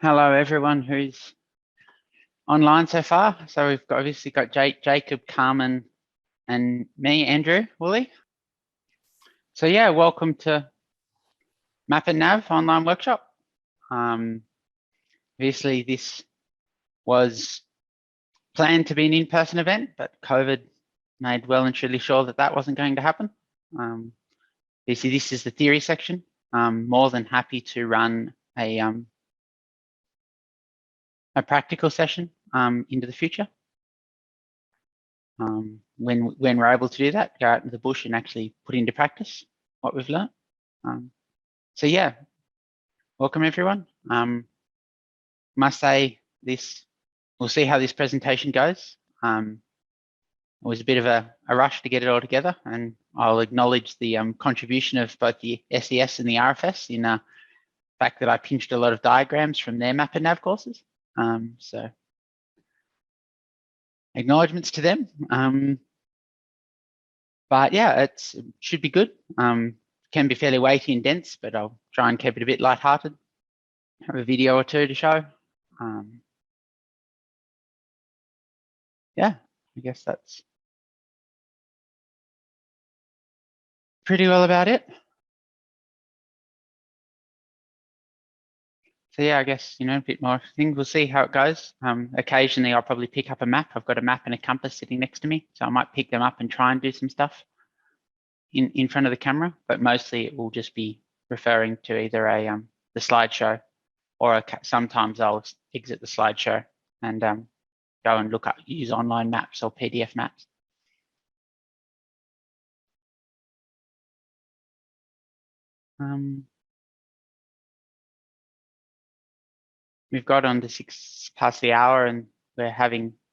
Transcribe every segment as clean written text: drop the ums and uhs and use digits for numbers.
Hello, everyone who's online so far. So we've obviously got Jacob, Carmen, and me, Andrew Woolley. So yeah, welcome to Map and Nav online workshop. Obviously, this was planned to be an in-person event, but COVID made well and truly sure that that wasn't going to happen. Obviously, this is the theory section. I'm more than happy to run a practical session into the future. When we're able to do that, go out into the bush and actually put into practice what we've learned. So yeah, welcome everyone. Must say this, we'll see how this presentation goes. It was a bit of a rush to get it all together, and I'll acknowledge the contribution of both the SES and the RFS in the fact that I pinched a lot of diagrams from their Map and Nav courses. So acknowledgements to them. But yeah, it should be good. Can be fairly weighty and dense, but I'll try and keep it a bit lighthearted. Have a video or two to show. Yeah, I guess that's pretty well about it. So yeah, I guess, a bit more things. We'll see how it goes. Occasionally I'll probably pick up a map. I've got a map and a compass sitting next to me, so I might pick them up and try and do some stuff in front of the camera, but mostly it will just be referring to either the slideshow, or sometimes I'll exit the slideshow and go and use online maps or PDF maps. We've got on to 6 past the hour, and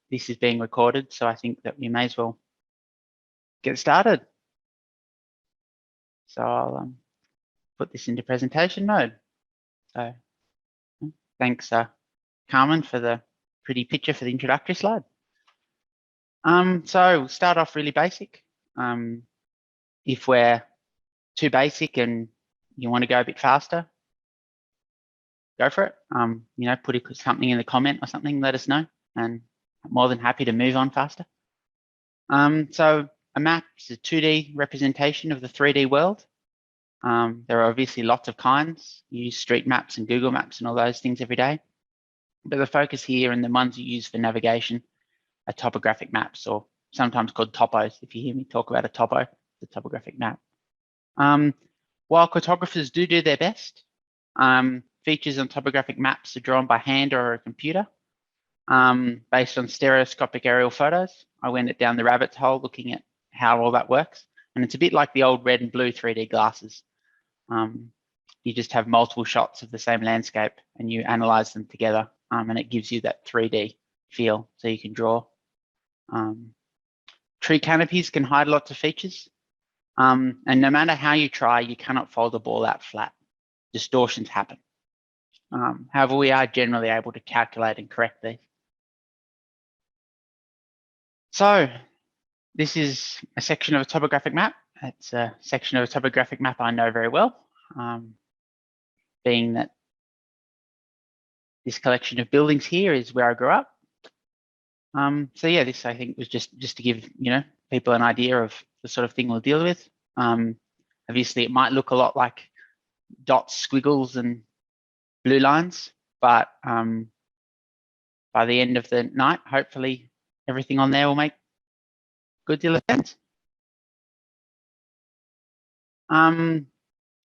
this is being recorded, so I think that we may as well get started. So I'll put this into presentation mode. So thanks, Carmen, for the pretty picture for the introductory slide. So we'll start off really basic. If we're too basic and you want to go a bit faster, go for it. Put something in the comment or something, let us know, and I'm more than happy to move on faster. So a map is a 2D representation of the 3D world. There are obviously lots of kinds. You use street maps and Google Maps and all those things every day. But the focus here, and the ones you use for navigation, are topographic maps, or sometimes called topos. If you hear me talk about a topo, the topographic map. While cartographers do their best, features on topographic maps are drawn by hand or a computer based on stereoscopic aerial photos. I went down the rabbit hole looking at how all that works. And it's a bit like the old red and blue 3D glasses. You just have multiple shots of the same landscape and you analyze them together, and it gives you that 3D feel, so you can draw. Tree canopies can hide lots of features. And no matter how you try, you cannot fold a ball out flat. Distortions happen. However, we are generally able to calculate and correct these. So this is a section of a topographic map. It's a section of a topographic map I know very well, being that this collection of buildings here is where I grew up. So yeah, this I think was just to give people an idea of the sort of thing we'll deal with. Obviously, it might look a lot like dots, squiggles, and blue lines, but by the end of the night, hopefully everything on there will make a good deal of sense.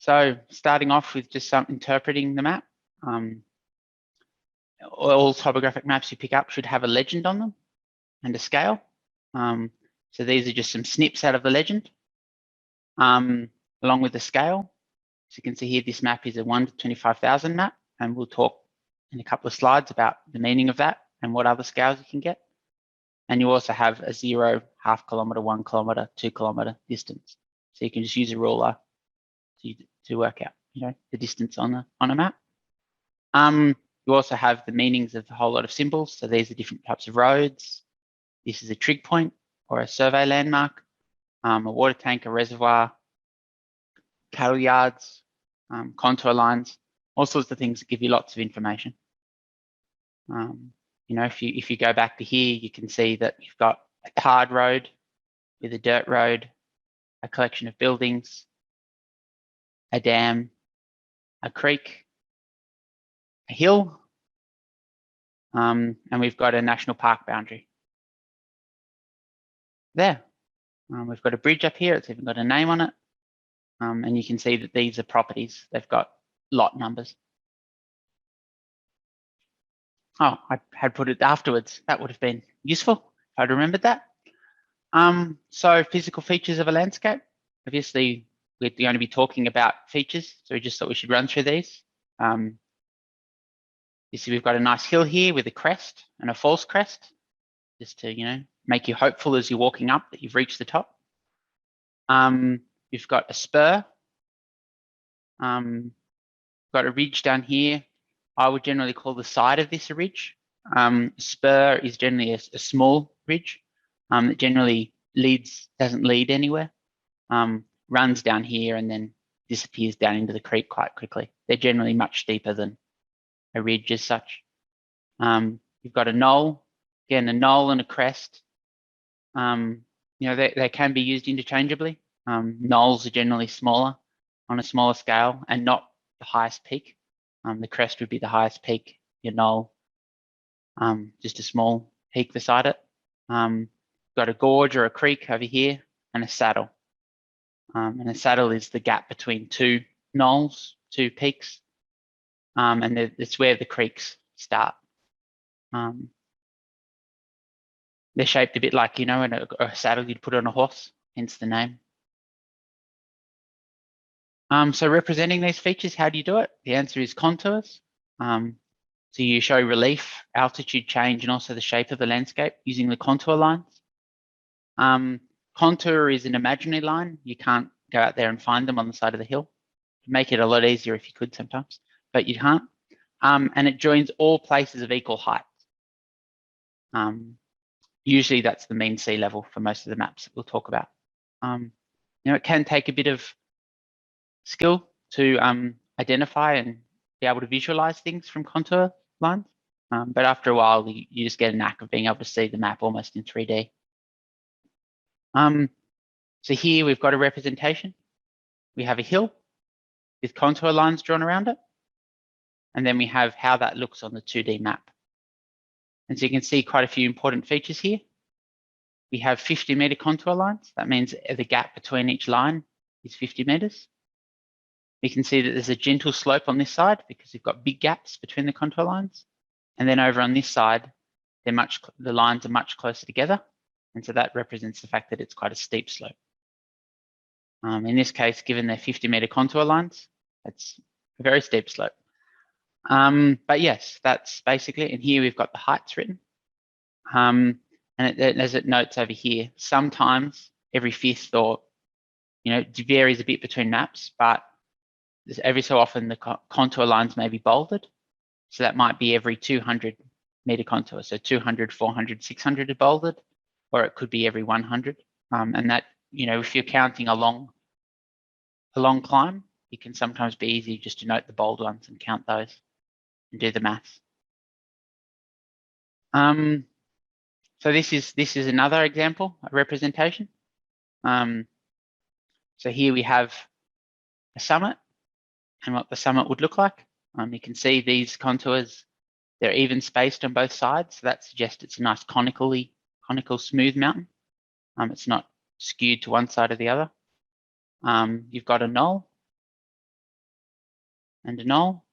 So starting off with just interpreting the map. All topographic maps you pick up should have a legend on them and a scale. So these are just some snips out of the legend, along with the scale. So you can see here, this map is a 1 to 25,000 map, and we'll talk in a couple of slides about the meaning of that and what other scales you can get. And you also have a 0, half kilometer, 1 kilometer, 2 kilometer distance. So you can just use a ruler to work out, the distance on a map. You also have the meanings of a whole lot of symbols. So these are different types of roads. This is a trig point or a survey landmark, a water tank, a reservoir, cattle yards, contour lines, all sorts of things that give you lots of information. You know, if you go back to here, you can see that you've got a tarred road with a dirt road, a collection of buildings, a dam, a creek, a hill, and we've got a national park boundary. There. We've got a bridge up here. It's even got a name on it. And you can see that these are properties. They've got lot numbers. Oh, I had put it afterwards. That would have been useful if I'd remembered that. So physical features of a landscape. Obviously, we're going to be talking about features, so we just thought we should run through these. You see we've got a nice hill here with a crest and a false crest, just to, you know, make you hopeful as you're walking up that you've reached the top. You've got a spur. Got a ridge down here. I would generally call the side of this a ridge. Spur is generally a small ridge that generally doesn't lead anywhere. Runs down here and then disappears down into the creek quite quickly. They're generally much steeper than a ridge as such. You've got a knoll, again, a knoll and a crest. You know, they can be used interchangeably. Knolls are generally smaller, on a smaller scale, and not the highest peak. The crest would be the highest peak, your knoll, just a small peak beside it. Got a gorge or a creek over here, and a saddle. And a saddle is the gap between two knolls, two peaks, and it's where the creeks start. They're shaped a bit like, you know, a saddle you'd put on a horse, hence the name. So representing these features, how do you do it? The answer is contours. So you show relief, altitude change, and also the shape of the landscape using the contour lines. Contour is an imaginary line. You can't go out there and find them on the side of the hill. It'd make it a lot easier if you could sometimes, but you can't. And it joins all places of equal height. Usually that's the mean sea level for most of the maps that we'll talk about. You know, it can take a bit of skill to identify and be able to visualize things from contour lines. But after a while, you just get a knack of being able to see the map almost in 3D. So here we've got a representation. We have a hill with contour lines drawn around it. And then we have how that looks on the 2D map. And so you can see quite a few important features here. We have 50-meter contour lines. That means the gap between each line is 50 meters. We can see that there's a gentle slope on this side because we've got big gaps between the contour lines. And then over on this side, the lines are much closer together. And so that represents the fact that it's quite a steep slope. In this case, given they're 50-meter contour lines, it's a very steep slope. But yes, that's basically, and here we've got the heights written. And as it notes over here, sometimes every fifth or, you know, it varies a bit between maps, but every so often the contour lines may be bolded. So that might be every 200-meter contour. So 200, 400, 600 are bolded, or it could be every 100. And that, you know, if you're counting a long climb, it can sometimes be easy just to note the bold ones and count those and do the maths. So this is another example, a representation. So here we have a summit and what the summit would look like. You can see these contours, they're even spaced on both sides. So that suggests it's a nice conical smooth mountain. It's not skewed to one side or the other. You've got a knoll and a knoll.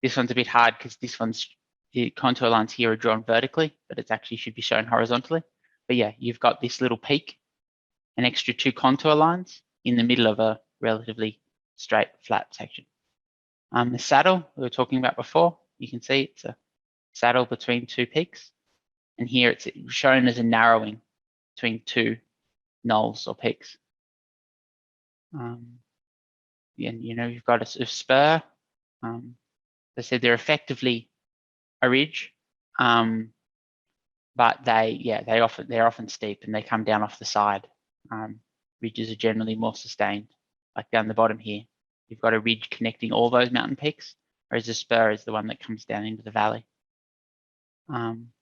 This one's a bit hard because the contour lines here are drawn vertically, but it actually should be shown horizontally. But yeah, you've got this little peak, an extra 2 contour lines in the middle of a relatively straight, flat section. The saddle we were talking about before, you can see it's a saddle between 2 peaks. And here it's shown as a narrowing between 2 knolls or peaks. And you know, you've got a spur. As I said, they're effectively a ridge, but they're often steep and they come down off the side. Ridges are generally more sustained, like down the bottom here. You've got a ridge connecting all those mountain peaks, whereas a spur is the one that comes down into the valley.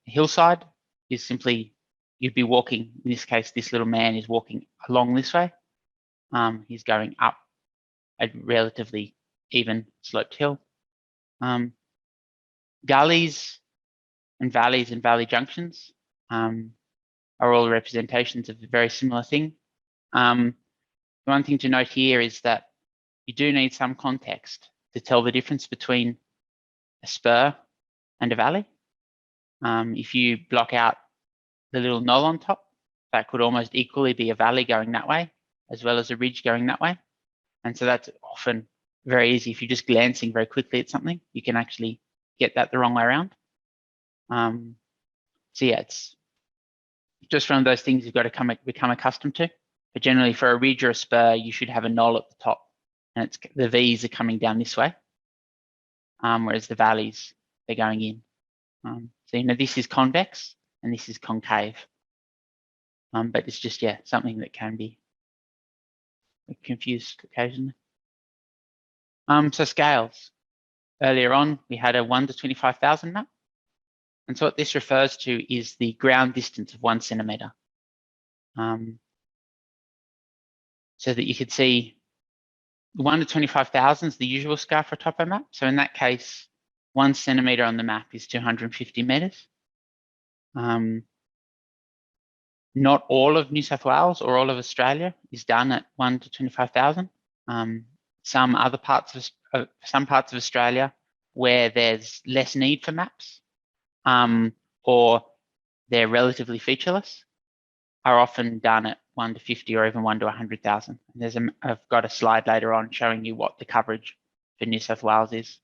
Hillside is simply, you'd be walking, in this case, this little man is walking along this way. He's going up a relatively even sloped hill. Gullies and valley junctions are all representations of a very similar thing. One thing to note here is that you do need some context to tell the difference between a spur and a valley. If you block out the little knoll on top, that could almost equally be a valley going that way, as well as a ridge going that way. And so that's often very easy. If you're just glancing very quickly at something, you can actually get that the wrong way around. So yeah, it's just one of those things you've got to become accustomed to. But generally for a ridge or a spur, you should have a knoll at the top, and it's the V's are coming down this way, whereas the valleys, they're going in. So, you know, this is convex and this is concave. But it's just, yeah, something that can be confused occasionally. So scales. Earlier on, we had a 1 to 25,000 map. And so what this refers to is the ground distance of 1 centimeter. So that you could see 1 to 25,000 is the usual scale for a topo map. So in that case, 1 centimeter on the map is 250 meters. Not all of New South Wales or all of Australia is done at 1 to 25,000. Some parts of Australia where there's less need for maps, or they're relatively featureless, are often done at 1 to 50 or even 1 to 100,000. I've got a slide later on showing you what the coverage for New South Wales is.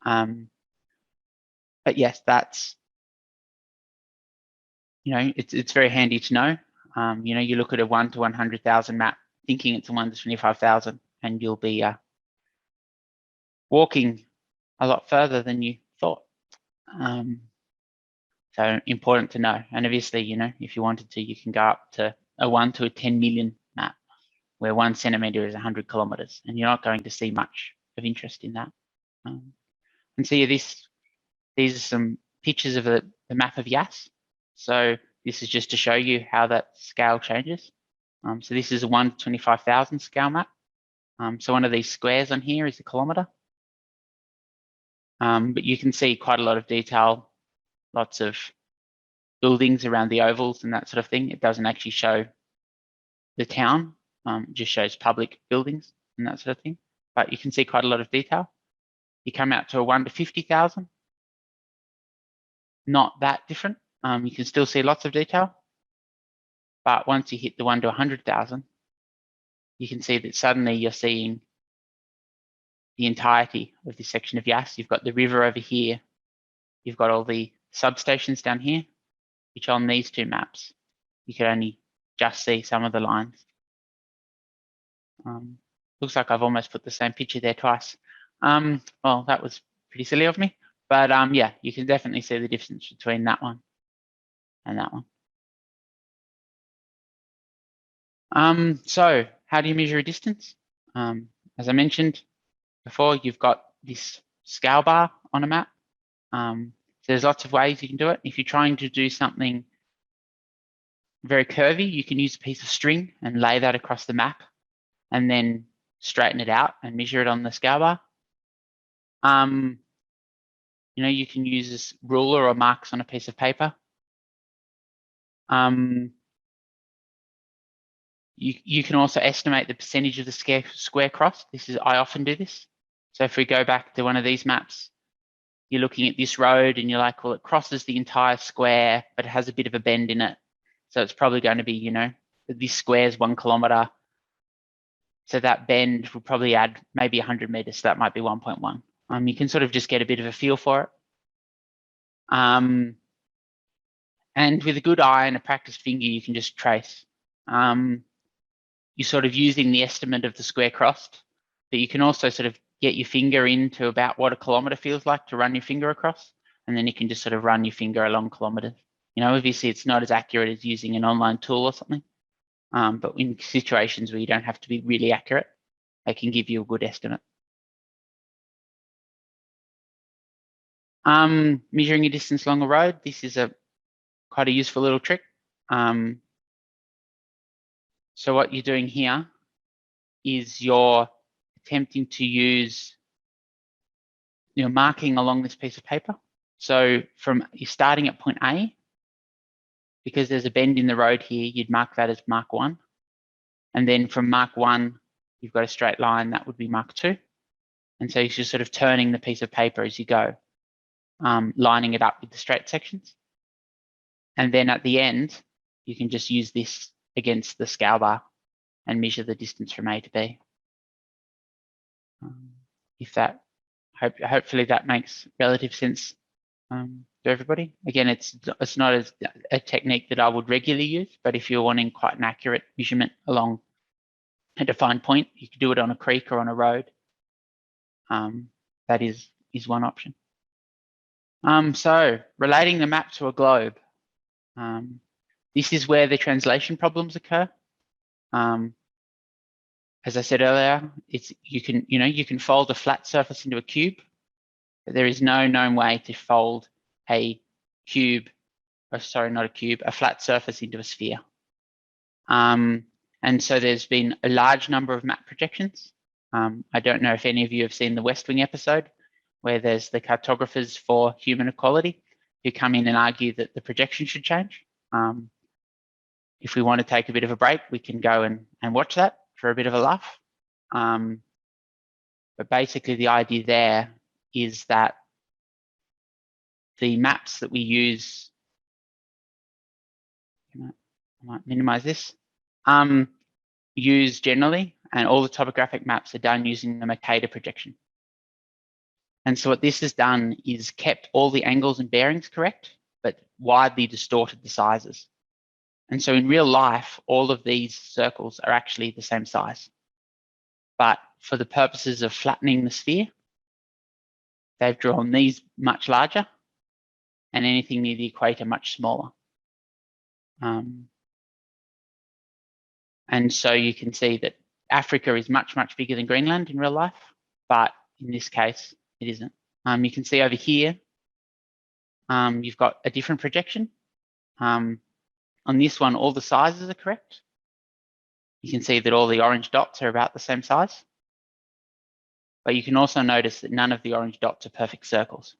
But yes, that's, you know, it's very handy to know. You know, you look at a 1 to 100,000 map thinking it's a 1 to 25,000, and you'll be walking a lot further than you thought. So important to know. And obviously, you know, if you wanted to, you can go up to a 1 to a 10 million map, where 1 centimeter is 100 kilometers, and you're not going to see much of interest in that. And so yeah, these are some pictures of the map of Yass. So this is just to show you how that scale changes. So this is a 1 to 25,000 scale map. So one of these squares on here is a kilometer. But you can see quite a lot of detail, lots of buildings around the ovals and that sort of thing. It doesn't actually show the town, it just shows public buildings and that sort of thing. But you can see quite a lot of detail. You come out to a 1 to 50,000. Not that different. You can still see lots of detail. But once you hit the 1 to 100,000, you can see that suddenly you're seeing the entirety of this section of Yass. You've got the river over here. You've got all the substations down here, which on these two maps, you can only just see some of the lines. Looks like I've almost put the same picture there twice. Well, that was pretty silly of me. But yeah, you can definitely see the difference between that one and that one. So how do you measure a distance? As I mentioned before, you've got this scale bar on a map. So there's lots of ways you can do it. If you're trying to do something very curvy, you can use a piece of string and lay that across the map and then straighten it out and measure it on the scale bar. You know, you can use this ruler or marks on a piece of paper. You can also estimate the percentage of the square crossed. I often do this. So if we go back to one of these maps, you're looking at this road and you're like, well, it crosses the entire square, but it has a bit of a bend in it. So it's probably going to be, you know, this square is 1 kilometer. So that bend will probably add maybe 100 meters. So that might be 1.1. You can sort of just get a bit of a feel for it. And with a good eye and a practiced finger, you can just trace. You're sort of using the estimate of the square crossed, but you can also sort of get your finger into about what a kilometer feels like to run your finger across. And then you can just sort of run your finger along kilometers. You know, obviously it's not as accurate as using an online tool or something. But in situations where you don't have to be really accurate, they can give you a good estimate. Measuring a distance along a road. This is quite a useful little trick. So what you're doing here is you're attempting to use, you're marking along this piece of paper. So you're starting at point A, because there's a bend in the road here, you'd mark that as mark 1. And then from mark 1, you've got a straight line, that would be mark 2. And so you're just sort of turning the piece of paper as you go, lining it up with the straight sections. And then at the end, you can just use this against the scale bar and measure the distance from A to B. Hopefully that makes relative sense to everybody. Again, it's not a technique that I would regularly use, but if you're wanting quite an accurate measurement along a defined point, you could do it on a creek or on a road. That is one option. So relating the map to a globe. This is where the translation problems occur. As I said earlier, you can fold a flat surface into a cube, but there is no known way to fold a flat surface into a sphere. And so there's been a large number of map projections. I don't know if any of you have seen the West Wing episode, where there's the cartographers for human equality who come in and argue that the projection should change. If we want to take a bit of a break, we can go and watch that for a bit of a laugh. But basically the idea there is that the maps that we use, I might minimize this, used generally, and all the topographic maps are done using the Mercator projection. And so what this has done is kept all the angles and bearings correct, but widely distorted the sizes. And so in real life, all of these circles are actually the same size. But for the purposes of flattening the sphere, they've drawn these much larger and anything near the equator much smaller. And so you can see that Africa is much, much bigger than Greenland in real life, but in this case, it isn't. You can see over here, you've got a different projection. On this one, all the sizes are correct. You can see that all the orange dots are about the same size. But you can also notice that none of the orange dots are perfect circles.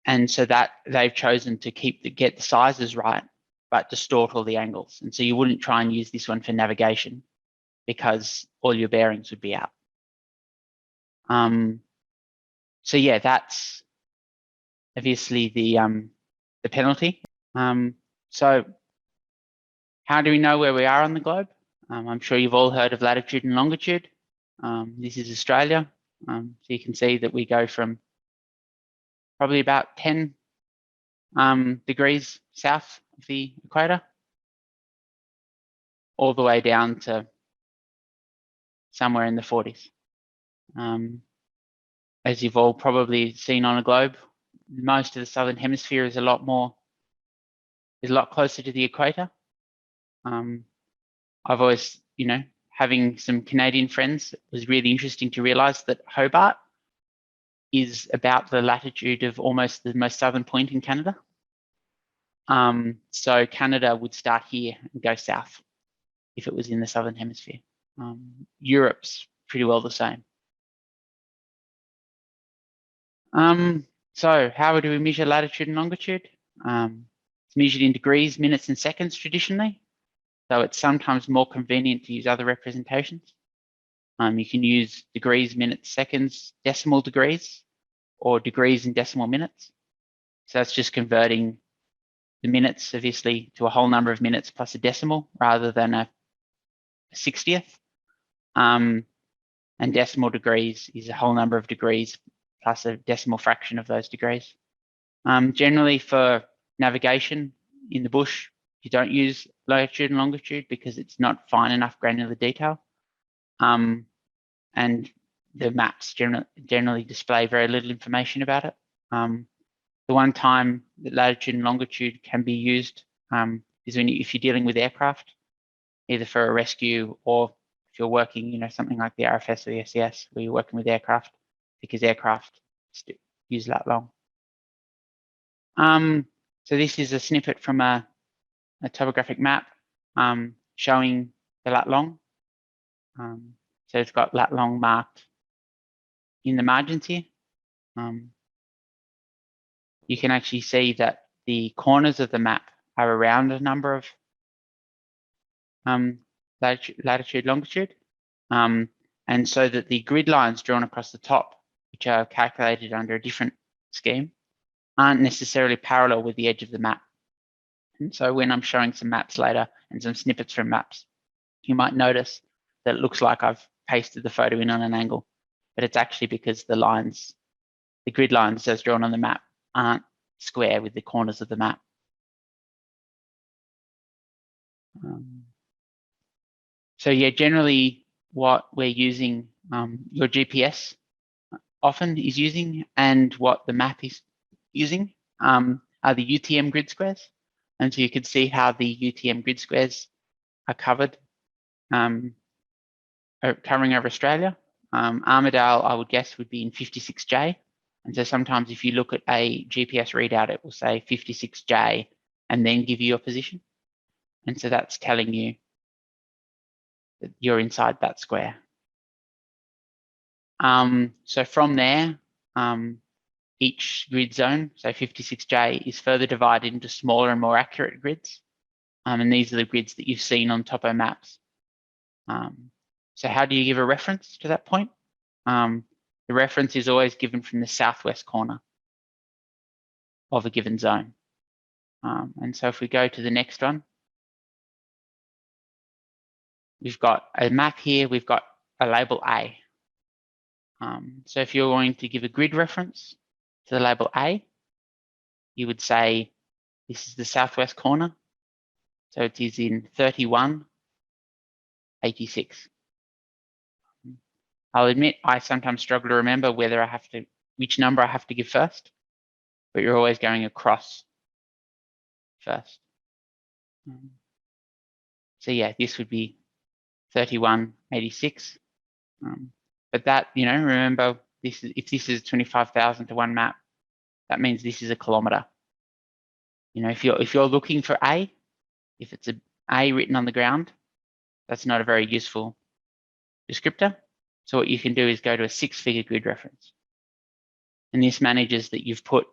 And so that they've chosen to get the sizes right, but distort all the angles. And so you wouldn't try and use this one for navigation because all your bearings would be out. So yeah, that's obviously the penalty. So how do we know where we are on the globe? I'm sure you've all heard of latitude and longitude. This is Australia. So you can see that we go from probably about 10 degrees south of the equator, all the way down to somewhere in the 40s. As you've all probably seen on a globe, most of the southern hemisphere is a lot closer to the equator. I've always, having some Canadian friends, it was really interesting to realize that Hobart is about the latitude of almost the most southern point in Canada. So Canada would start here and go south if it was in the southern hemisphere. Europe's pretty well the same. So how do we measure latitude and longitude? It's measured in degrees, minutes, and seconds traditionally. So it's sometimes more convenient to use other representations. You can use degrees, minutes, seconds, decimal degrees, or degrees and decimal minutes. So that's just converting the minutes, obviously, to a whole number of minutes plus a decimal rather than a 60th. And decimal degrees is a whole number of degrees plus a decimal fraction of those degrees. Generally for navigation in the bush, you don't use latitude and longitude because it's not fine enough granular detail. And the maps generally display very little information about it. The one time that latitude and longitude can be used is if you're dealing with aircraft, either for a rescue or if you're working, something like the RFS or the SES, where you're working with aircraft, because aircraft use lat long. So this is a snippet from a topographic map showing the lat long. So it's got lat long marked in the margins here. You can actually see that the corners of the map are around a number of latitude, longitude. And so that the grid lines drawn across the top, which are calculated under a different scheme, aren't necessarily parallel with the edge of the map. And so when I'm showing some maps later and some snippets from maps, you might notice that it looks like I've pasted the photo in on an angle, but it's actually because the lines, the grid lines as drawn on the map, aren't square with the corners of the map. So yeah, generally what we're using, your GPS often is using, and what the map is using are the UTM grid squares. And so you can see how the UTM grid squares are covered, covering over Australia. Armidale, I would guess, would be in 56J. And so sometimes if you look at a GPS readout, it will say 56J and then give you your position. And so that's telling you that you're inside that square. So from there, each grid zone, so 56J, is further divided into smaller and more accurate grids. And these are the grids that you've seen on topo maps. So how do you give a reference to that point? The reference is always given from the southwest corner of a given zone. And so if we go to the next one, we've got a map here, we've got a label A. So if you're going to give a grid reference to the label A, you would say this is the southwest corner. So it is in 3186. I'll admit I sometimes struggle to remember whether I have to, which number I have to give first, but you're always going across first. So yeah, this would be 3186. But that, you know, remember, this is, if this is 25,000 to one map, that means this is a kilometer. You know, if you're looking for A, if it's A written on the ground, that's not a very useful descriptor. So what you can do is go to a 6-figure grid reference. And this manages that you've put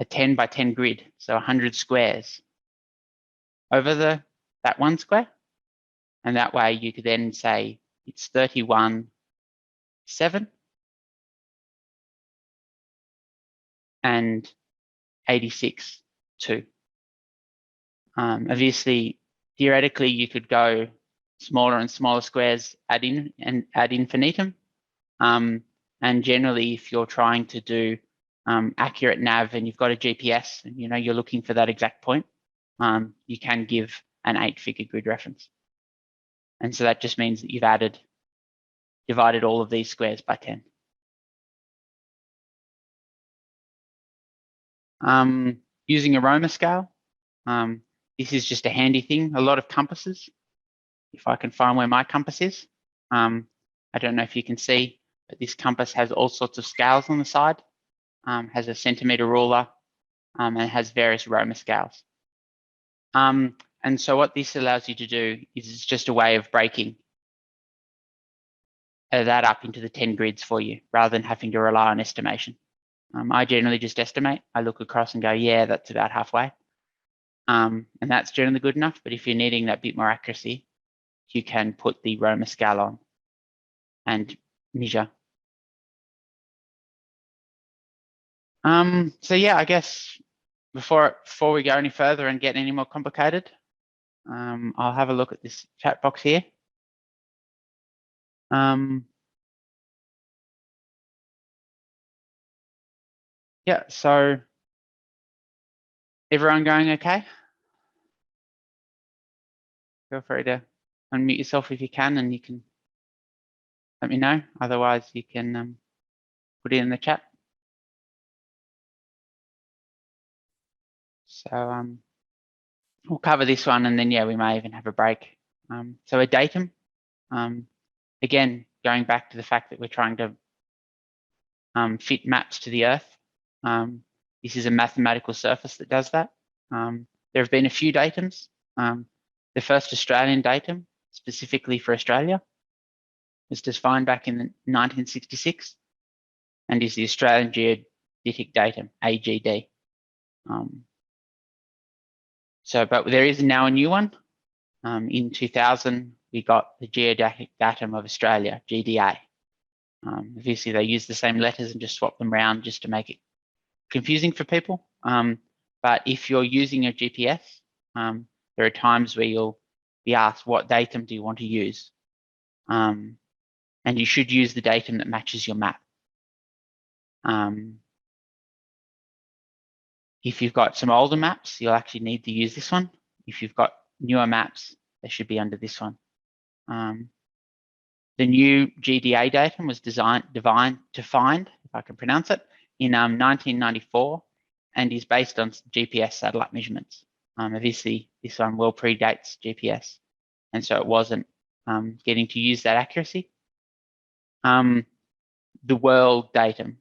a 10 by 10 grid, so 100 squares over that one square. And that way you could then say it's 31.7 and 86.2. Obviously, theoretically, you could go smaller and smaller squares, add in ad infinitum. And generally, if you're trying to do accurate nav and you've got a GPS and you know you're looking for that exact point, you can give an 8-figure grid reference. And so that just means that you've divided all of these squares by 10. Using a Roma scale, this is just a handy thing. A lot of compasses, if I can find where my compass is. I don't know if you can see, but this compass has all sorts of scales on the side, has a centimeter ruler, and has various Roma scales. And so what this allows you to do is it's just a way of breaking that up into the 10 grids for you, rather than having to rely on estimation. I generally just estimate. I look across and go, yeah, that's about halfway. And that's generally good enough. But if you're needing that bit more accuracy, you can put the Roma scale on and measure. So yeah, I guess before we go any further and get any more complicated, I'll have a look at this chat box here. Yeah, so everyone going okay? Feel free to unmute yourself if you can, and you can let me know. Otherwise, you can put it in the chat. So we'll cover this one, and then yeah, we may even have a break. So a datum, again, going back to the fact that we're trying to fit maps to the Earth. This is a mathematical surface that does that. There have been a few datums. The first Australian datum, specifically for Australia, was defined back in 1966 and is the Australian Geodetic Datum, AGD. But there is now a new one. In 2000, we got the Geodetic Datum of Australia, GDA. Obviously, they use the same letters and just swap them around just to make it confusing for people. But if you're using your GPS, there are times where you'll be asked, what datum do you want to use? And you should use the datum that matches your map. If you've got some older maps, you'll actually need to use this one. If you've got newer maps, they should be under this one. The new GDA datum was defined, if I can pronounce it, in 1994 and is based on GPS satellite measurements. Obviously, this one well predates GPS, and so it wasn't getting to use that accuracy. The world datum,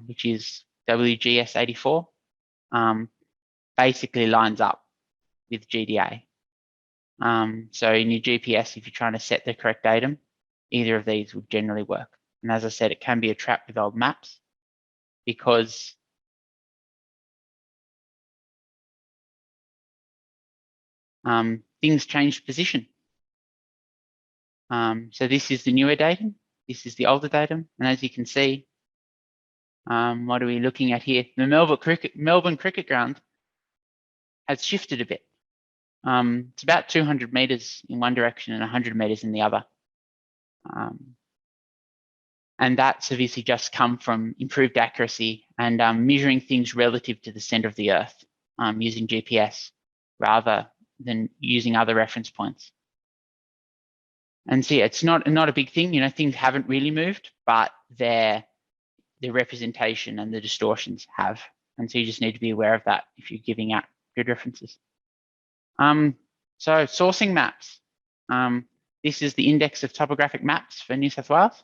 which is WGS84, basically lines up with GDA. So in your GPS, if you're trying to set the correct datum, either of these would generally work. And as I said, it can be a trap with old maps because things change position. So this is the newer datum. This is the older datum. And as you can see, what are we looking at here? The Melbourne Cricket Ground has shifted a bit. It's about 200 meters in one direction and 100 meters in the other. And that's obviously just come from improved accuracy and measuring things relative to the center of the Earth using GPS rather than using other reference points. And see, it's not a big thing. You know, things haven't really moved, but the representation and the distortions have. And so you just need to be aware of that if you're giving out grid references. So sourcing maps. This is the index of topographic maps for New South Wales.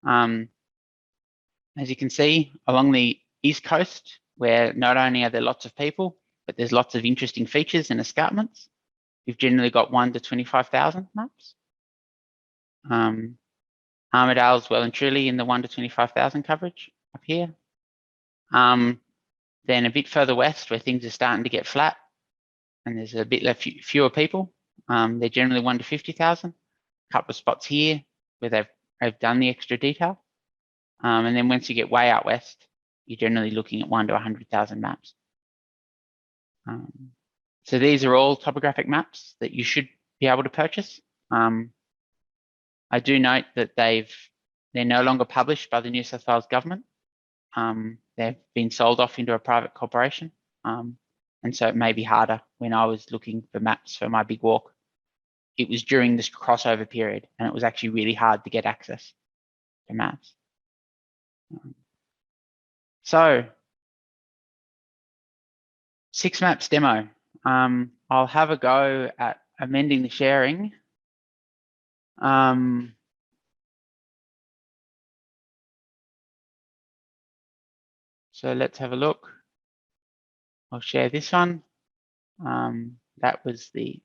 As you can see, along the east coast, where not only are there lots of people, but there's lots of interesting features and escarpments. We've generally got 1 to 25,000 maps. Armidale's well and truly in the 1 to 25,000 coverage up here. Then a bit further west where things are starting to get flat and there's a bit fewer people. They're generally 1 to 50,000. A couple of spots here where they've done the extra detail. And then once you get way out west, you're generally looking at 1 to 100,000 maps. So these are all topographic maps that you should be able to purchase. I do note that they're no longer published by the New South Wales government. They've been sold off into a private corporation. And so it may be harder. When I was looking for maps for my big walk, it was during this crossover period and it was actually really hard to get access to maps. So 6 maps demo. I'll have a go at amending the sharing. So let's have a look. I'll share this one. That was the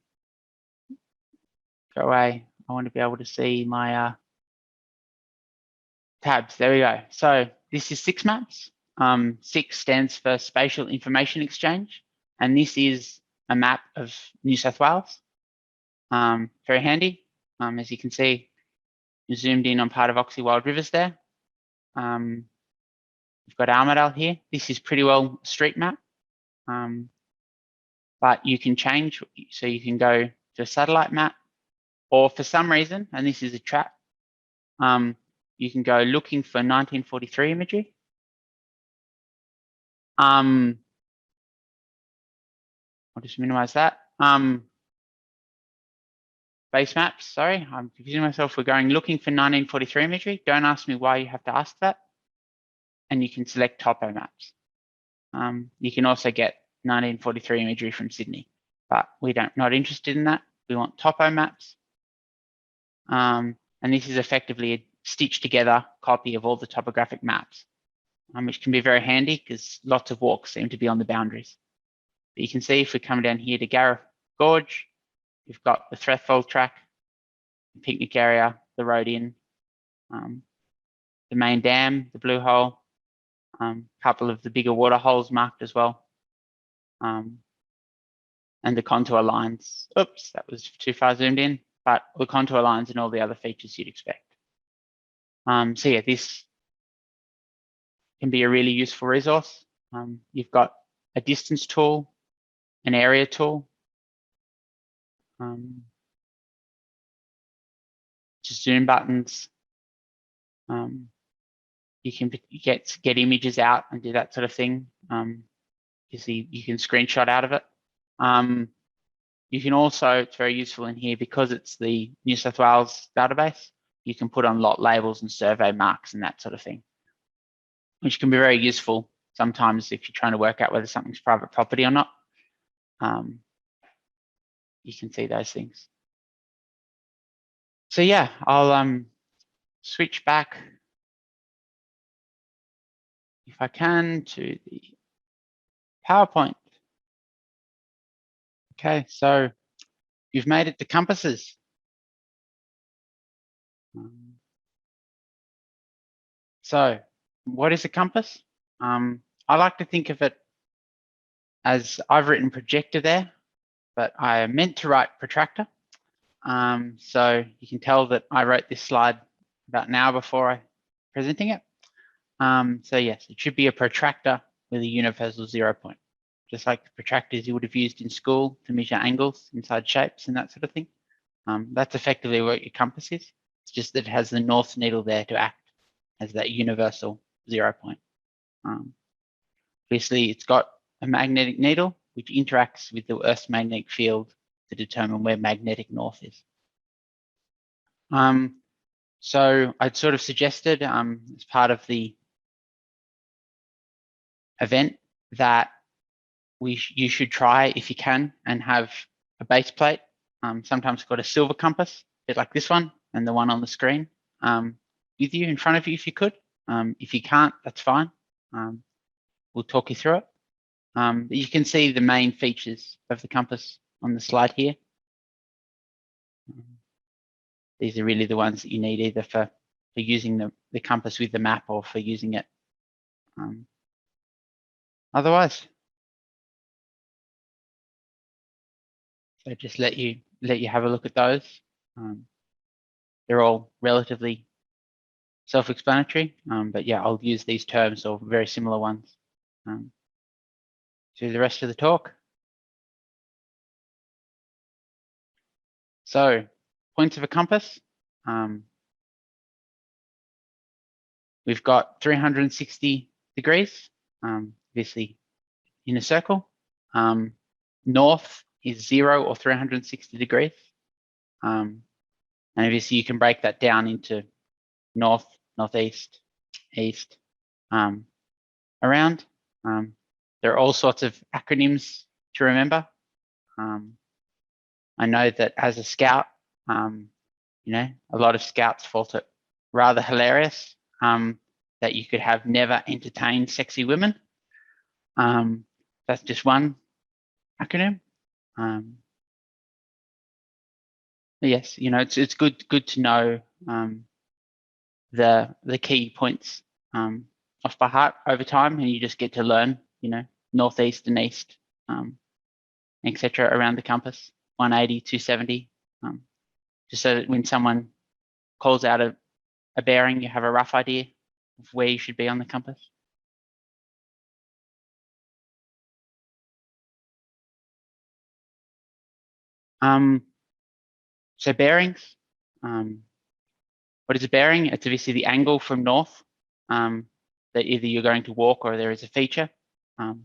go away. I want to be able to see my tabs. There we go. So this is 6 maps. 6 stands for Spatial Information Exchange, and this is a map of New South Wales. Very handy. As you can see, you zoomed in on part of Oxley Wild Rivers there. We've got Armidale here. This is pretty well a street map, but you can change. So you can go to a satellite map, or for some reason, and this is a trap, you can go looking for 1943 imagery. I'll just minimize that. Base maps, sorry, I'm confusing myself. We're going looking for 1943 imagery. Don't ask me why you have to ask that. And you can select topo maps. You can also get 1943 imagery from Sydney, but not interested in that. We want topo maps. And this is effectively a stitched together copy of all the topographic maps, which can be very handy because lots of walks seem to be on the boundaries. But you can see if we come down here to Gareth Gorge, you've got the Threathfold track, the picnic area, the road in, the main dam, the blue hole, a couple of the bigger water holes marked as well, and the contour lines. Oops, that was too far zoomed in, but the contour lines and all the other features you'd expect. So yeah, this can be a really useful resource. You've got a distance tool, an area tool, just zoom buttons. You can get images out and do that sort of thing. You see, you can screenshot out of it. You can also, it's very useful in here because it's the New South Wales database, you can put on lot labels and survey marks and that sort of thing, which can be very useful sometimes if you're trying to work out whether something's private property or not. You can see those things. So yeah, I'll switch back, if I can, to the PowerPoint. Okay, so you've made it to compasses. So what is a compass? I like to think of it as, I've written projector there, but I meant to write protractor. So you can tell that I wrote this slide about an hour before I presenting it. So yes, it should be a protractor with a universal 0 point, just like the protractors you would have used in school to measure angles inside shapes and that sort of thing. That's effectively what your compass is. It's just that it has the north needle there to act as that universal 0 point. Obviously, it's got a magnetic needle which interacts with the Earth's magnetic field to determine where magnetic north is. So I'd sort of suggested as part of the event that you should try, if you can, and have a base plate, sometimes called a silver compass, a bit like this one and the one on the screen, with you in front of you if you could. If you can't, that's fine. We'll talk you through it. You can see the main features of the compass on the slide here. These are really the ones that you need either for using the compass with the map or for using it otherwise. So just let you have a look at those. They're all relatively self-explanatory, but yeah, I'll use these terms or very similar ones through the rest of the talk. So points of a compass. We've got 360 degrees, obviously in a circle. North is 0 or 360 degrees. And obviously you can break that down into north, northeast, east, around. There are all sorts of acronyms to remember. I know that as a scout, you know, a lot of scouts felt it rather hilarious that you could have never entertained sexy women. That's just one acronym. Yes, you know, it's good to know the key points off by heart over time, and you just get to learn, you know, northeast and east, etc. around the compass, 180, 270, just so that when someone calls out a bearing, you have a rough idea of where you should be on the compass. So bearings, what is a bearing? It's obviously the angle from north that either you're going to walk or there is a feature.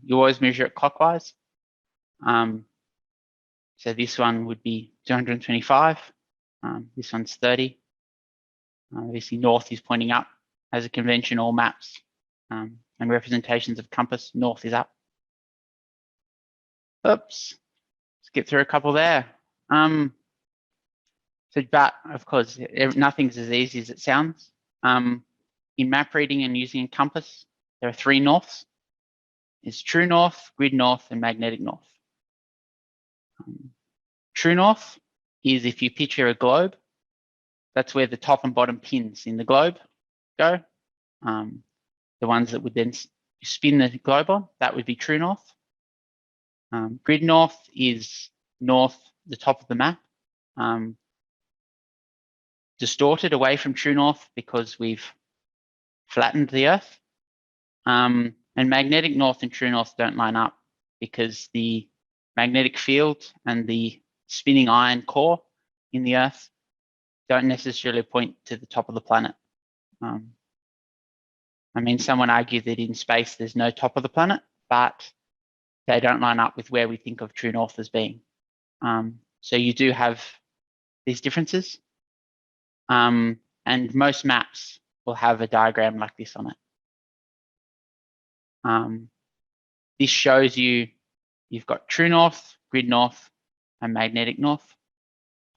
You always measure it clockwise. So this one would be 225. This one's 30. Obviously north is pointing up. As a convention, all maps and representations of compass, north is up. Oops, let's get through a couple there. But of course, nothing's as easy as it sounds. In map reading and using a compass, there are 3 norths. It's true north, grid north, and magnetic north. True north is if you picture a globe, that's where the top and bottom pins in the globe go. The ones that would then spin the globe on, that would be true north. Grid north is north, the top of the map, distorted away from true north because we've flattened the Earth. And magnetic north and true north don't line up because the magnetic field and the spinning iron core in the Earth don't necessarily point to the top of the planet. I mean, someone argued that in space there's no top of the planet, but they don't line up with where we think of true north as being. So you do have these differences. And most maps will have a diagram like this on it. This shows you've got true north, grid north, and magnetic north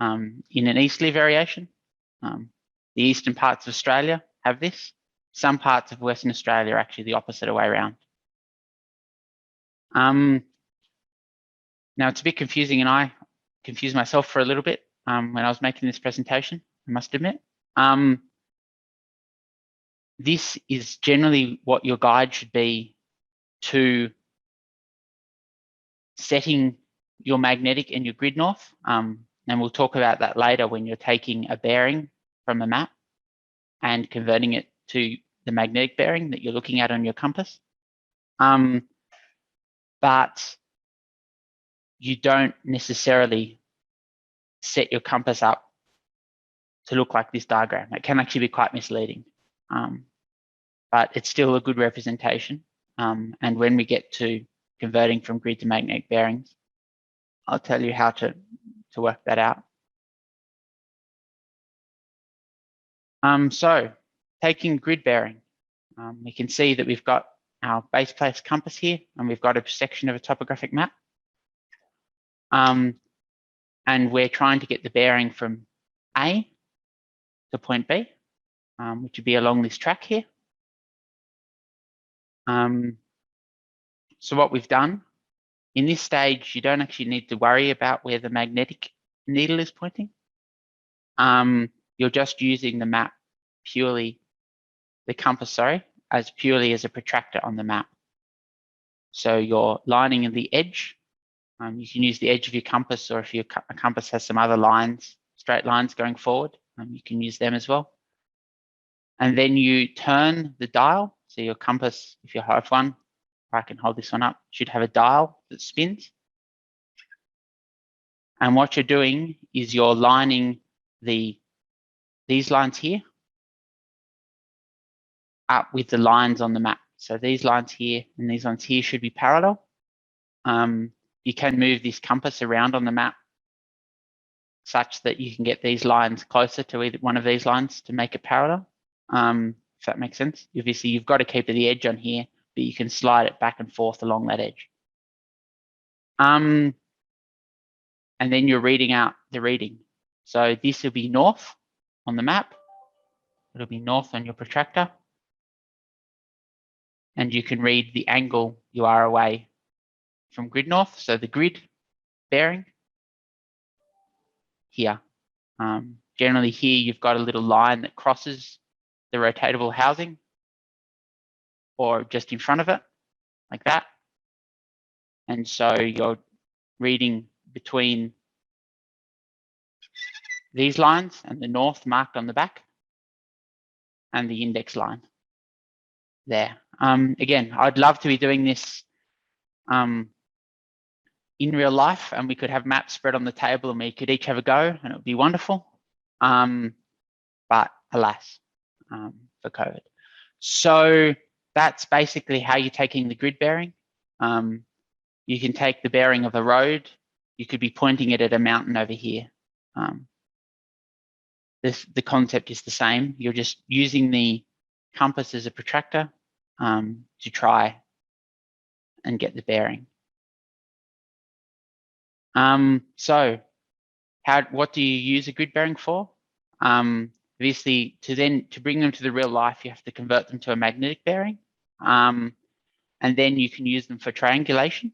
in an easterly variation. The eastern parts of Australia have this. Some parts of Western Australia are actually the opposite way around. Now it's a bit confusing, and I confused myself for a little bit when I was making this presentation, I must admit. This is generally what your guide should be to setting your magnetic and your grid north. And we'll talk about that later when you're taking a bearing from a map and converting it to the magnetic bearing that you're looking at on your compass. But you don't necessarily set your compass up to look like this diagram. It can actually be quite misleading, but it's still a good representation. And when we get to converting from grid to magnetic bearings, I'll tell you how to work that out. So taking grid bearing, we can see that we've got our base place compass here, and we've got a section of a topographic map. And we're trying to get the bearing from A to point B, which would be along this track here. So what we've done, in this stage, you don't actually need to worry about where the magnetic needle is pointing. You're just using the map purely, the compass, sorry, as purely as a protractor on the map. So you're lining in the edge. You can use the edge of your compass, or if your compass has some other lines, straight lines going forward, you can use them as well. And then you turn the dial. So your compass, if you have one, I can hold this one up, should have a dial that spins. And what you're doing is you're lining these lines here up with the lines on the map. So these lines here and these lines here should be parallel. You can move this compass around on the map such that you can get these lines closer to either one of these lines to make it parallel, if that makes sense. Obviously, you've got to keep the edge on here, but you can slide it back and forth along that edge. And then you're reading out the reading. So this will be north on the map. It'll be north on your protractor. And you can read the angle you are away from grid north. So the grid bearing here. Generally here, you've got a little line that crosses the rotatable housing or just in front of it, like that. And so you're reading between these lines and the north marked on the back and the index line there. Again, I'd love to be doing this in real life, and we could have maps spread on the table and we could each have a go, and it would be wonderful. But alas, for COVID. So that's basically how you're taking the grid bearing. You can take the bearing of a road. You could be pointing it at a mountain over here. The concept is the same. You're just using the compass as a protractor to try and get the bearing. So what do you use a grid bearing for? obviously to bring them to the real life, you have to convert them to a magnetic bearing. And then you can use them for triangulation.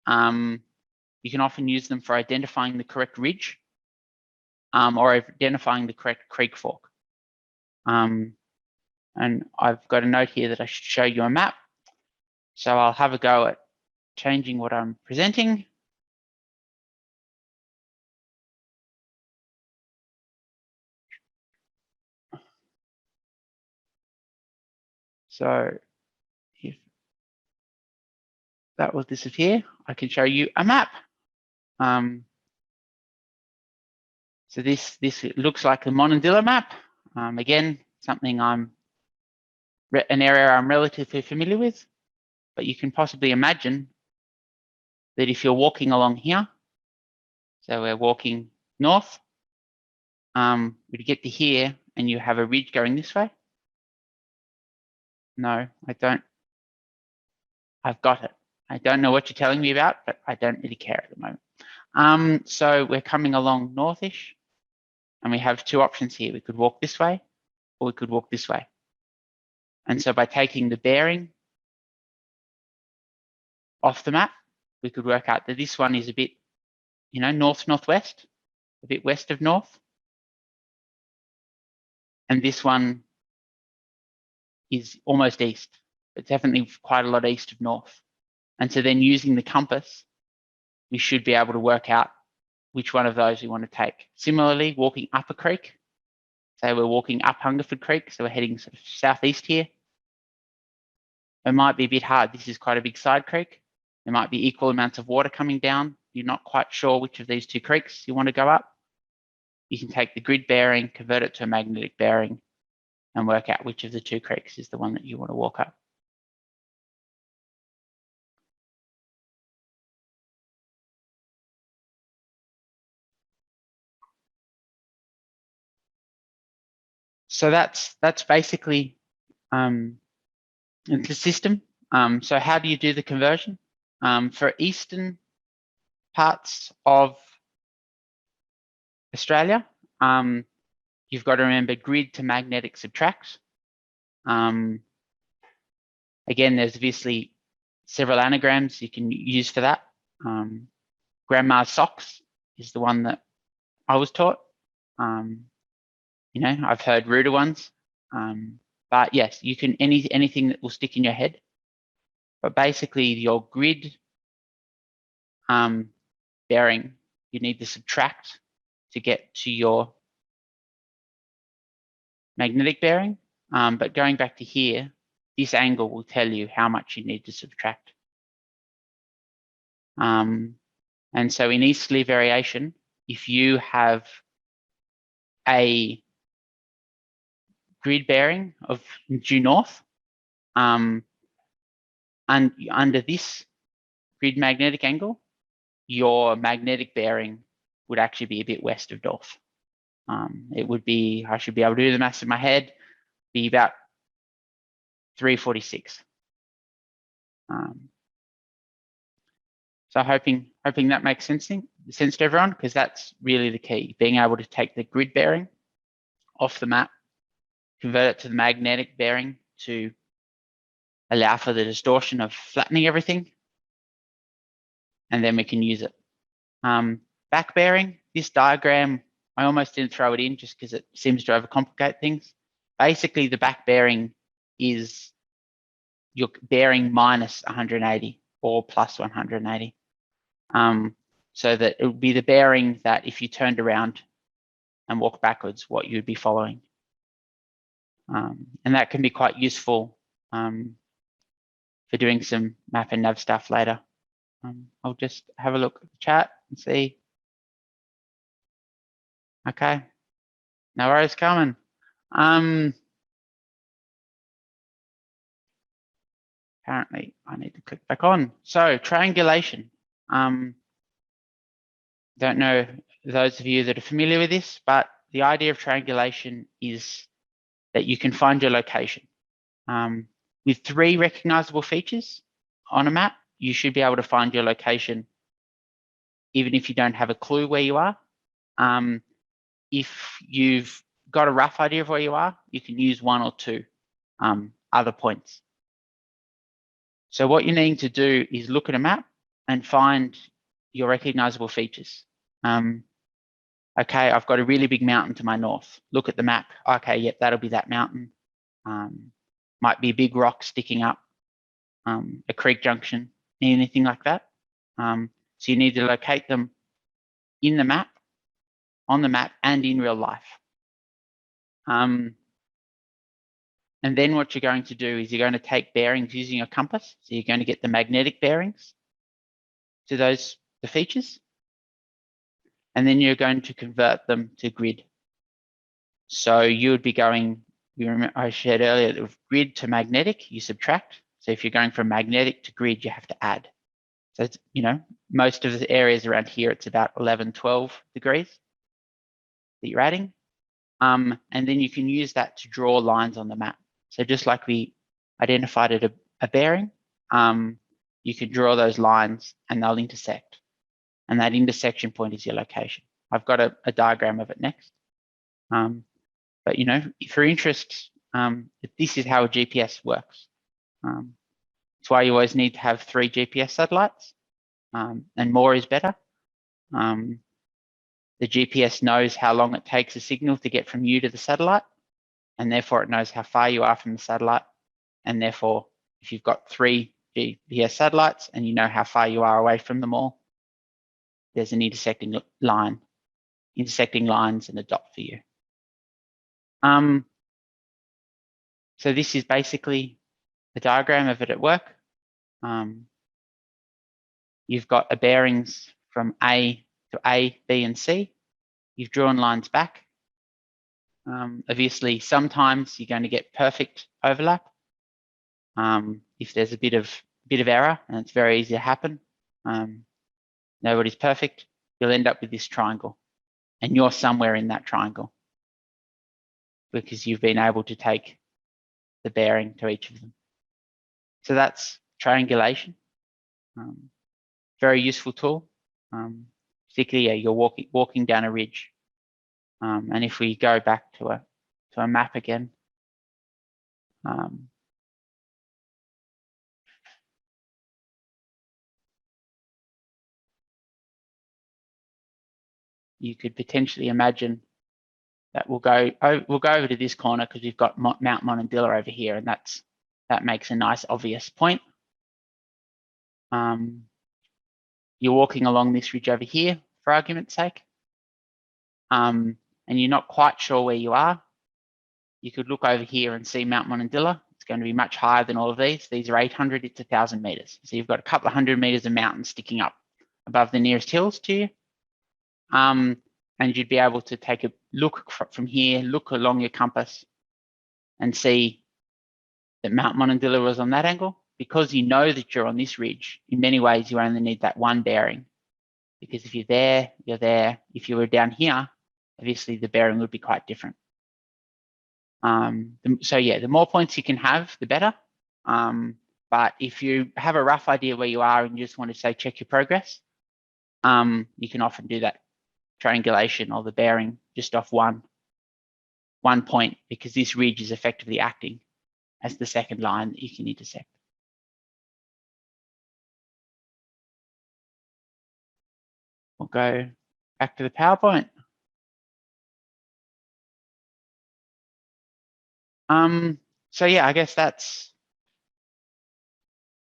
You can often use them for identifying the correct ridge or identifying the correct creek fork. And I've got a note here that I should show you a map. So I'll have a go at changing what I'm presenting. So if that will disappear, I can show you a map. So this looks like the Monondilla map. Again, something an area I'm relatively familiar with, but you can possibly imagine that if you're walking along here, so we're walking north, we get to here and you have a ridge going this way. No, I don't. I've got it. I don't know what you're telling me about, but I don't really care at the moment. So we're coming along northish, and we have two options here. We could walk this way, or we could walk this way. And so by taking the bearing off the map, we could work out that this one is a bit, north-northwest, a bit west of north. And this one is almost east. It's definitely quite a lot east of north. And so then using the compass, we should be able to work out which one of those we want to take. Similarly, walking up a creek, say we're walking up Hungerford Creek, so we're heading sort of southeast here. It might be a bit hard. This is quite a big side creek. There might be equal amounts of water coming down. You're not quite sure which of these two creeks you want to go up. You can take the grid bearing, convert it to a magnetic bearing, and work out which of the two creeks is the one that you want to walk up. So that's basically the system. So how do you do the conversion? For eastern parts of Australia, you've got to remember grid to magnetic subtract. Again, there's obviously several anagrams you can use for that. Grandma's socks is the one that I was taught. I've heard ruder ones, but yes, you can anything that will stick in your head. But basically, your grid bearing, you need to subtract to get to your magnetic bearing. But going back to here, this angle will tell you how much you need to subtract. And so in easterly variation, if you have a grid bearing of due north, and under this grid magnetic angle, your magnetic bearing would actually be a bit west of north. It would be, I should be able to do the maths in my head, be about 346. So hoping that makes sense to everyone, because that's really the key, being able to take the grid bearing off the map, convert it to the magnetic bearing to allow for the distortion of flattening everything, and then we can use it. Back bearing, this diagram, I almost didn't throw it in just because it seems to overcomplicate things. Basically, the back bearing is your bearing minus 180 or plus 180. So that it would be the bearing that if you turned around and walked backwards, what you'd be following. And that can be quite useful for doing some map and nav stuff later. I'll just have a look at the chat and see. Okay, no worries, Carmen. Apparently, I need to click back on. So triangulation. Don't know those of you that are familiar with this, but the idea of triangulation is that you can find your location. With 3 recognizable features on a map, you should be able to find your location even if you don't have a clue where you are. If you've got a rough idea of where you are, you can use one or two other points. So what you're needing to do is look at a map and find your recognizable features. Okay, I've got a really big mountain to my north. Look at the map. Okay, yep, that'll be that mountain. Might be a big rock sticking up, a creek junction, anything like that. So you need to locate them in the map, on the map, and in real life. And then what you're going to do is you're going to take bearings using a compass. So you're going to get the magnetic bearings to the features. And then you're going to convert them to grid. So you would be going, you remember I shared earlier, that with grid to magnetic, you subtract. So if you're going from magnetic to grid, you have to add. So it's, most of the areas around here, it's about 11, 12 degrees that you're adding. And then you can use that to draw lines on the map. So just like we identified at a bearing, you can draw those lines and they'll intersect. And that intersection point is your location. I've got a diagram of it next. But if you're interested, this is how a GPS works. That's why you always need to have 3 GPS satellites, and more is better. The GPS knows how long it takes a signal to get from you to the satellite, and therefore it knows how far you are from the satellite. And therefore, if you've got 3 GPS satellites and you know how far you are away from them all, there's an intersecting lines and a dot for you. So this is basically the diagram of it at work. You've got a bearings from A to A, B, and C. You've drawn lines back. Obviously, sometimes you're going to get perfect overlap. If there's a bit of error, and it's very easy to happen, nobody's perfect, you'll end up with this triangle. And you're somewhere in that triangle because you've been able to take the bearing to each of them. So that's triangulation. Very useful tool, particularly you're walking down a ridge. And if we go back to a map again, you could potentially imagine that we'll go over to this corner because we've got Mount Monadilla over here, and that makes a nice obvious point. You're walking along this ridge over here, for argument's sake, and you're not quite sure where you are. You could look over here and see Mount Monadilla. It's going to be much higher than all of these. These are 800, it's 1,000 meters. So you've got a couple of 100 meters of mountains sticking up above the nearest hills to you. And you'd be able to take a look from here, look along your compass and see that Mount Monadilla was on that angle. Because you know that you're on this ridge, in many ways, you only need that one bearing. Because if you're there, you're there. If you were down here, obviously the bearing would be quite different. So yeah, the more points you can have, the better. But if you have a rough idea where you are and you just want to say, check your progress, you can often do that triangulation or the bearing just off one point, because this ridge is effectively acting as the second line that you can intersect. We'll go back to the PowerPoint. So yeah, I guess that's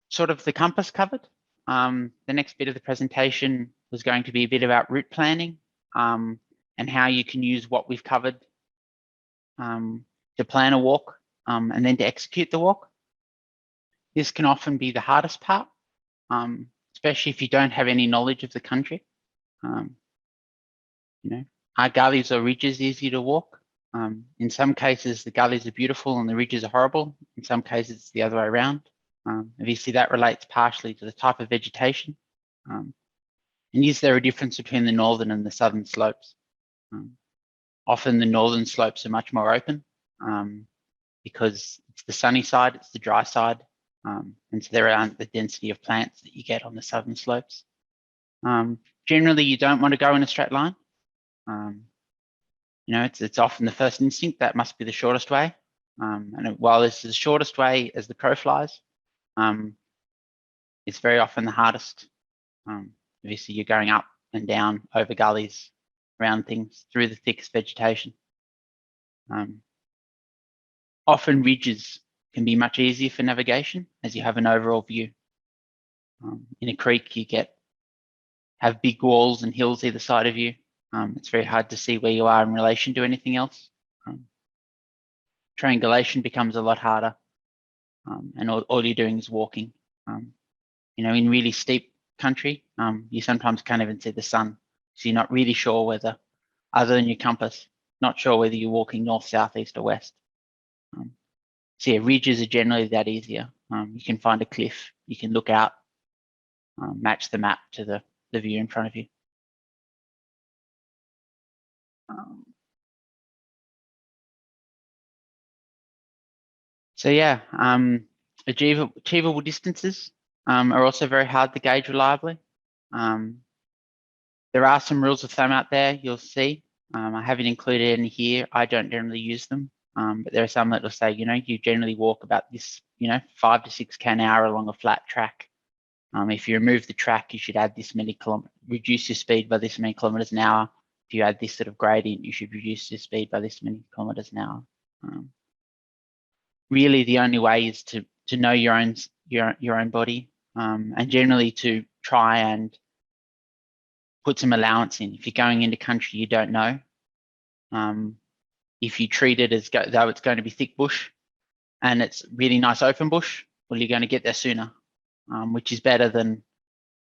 sort of the compass covered. The next bit of the presentation was going to be a bit about route planning, and how you can use what we've covered to plan a walk, and then to execute the walk. This can often be the hardest part, especially if you don't have any knowledge of the country. Are gullies or ridges easy to walk? In some cases, the gullies are beautiful and the ridges are horrible. In some cases, it's the other way around. Obviously, that relates partially to the type of vegetation. And is there a difference between the northern and the southern slopes? Often the northern slopes are much more open because it's the sunny side, it's the dry side, and so there aren't the density of plants that you get on the southern slopes. Generally, you don't want to go in a straight line. You know, it's often the first instinct that must be the shortest way. And while this is the shortest way as the crow flies, it's very often the hardest. Obviously, you're going up and down over gullies, around things, through the thickest vegetation. Often ridges can be much easier for navigation as you have an overall view. In a creek, you have big walls and hills either side of you. It's very hard to see where you are in relation to anything else. Triangulation becomes a lot harder, and all you're doing is walking. You know, in really steep country, you sometimes can't even see the sun, so you're not really sure whether, other than your compass, not sure whether you're walking north, south, east, or west. So yeah, ridges are generally that easier. You can find a cliff, you can look out, match the map to the view in front of you. So yeah, achievable distances are also very hard to gauge reliably. There are some rules of thumb out there you'll see. I haven't included any here. I don't generally use them, but there are some that will say, you know, you generally walk about this, you know, 5 to 6 k an hour along a flat track. If you remove the track, you should add this many kilometers, reduce your speed by this many kilometers an hour. If you add this sort of gradient, you should reduce your speed by this many kilometers an hour. Really, the only way is to know your own body, and generally to try and put some allowance in. If you're going into country you don't know, if you treat it as though it's going to be thick bush and it's really nice open bush, well, you're going to get there sooner, which is better than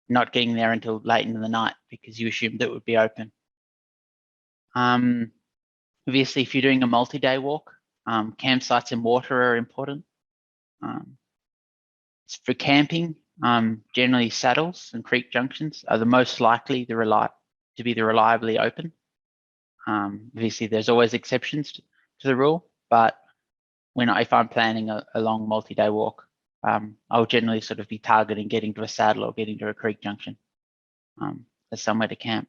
not getting there until late into the night because you assumed it would be open. Obviously, if you're doing a multi-day walk, campsites and water are important. For camping, generally saddles and creek junctions are the most likely to be the reliably open. Obviously, there's always exceptions to the rule, but if I'm planning a long multi-day walk, I'll generally sort of be targeting getting to a saddle or getting to a creek junction as somewhere to camp.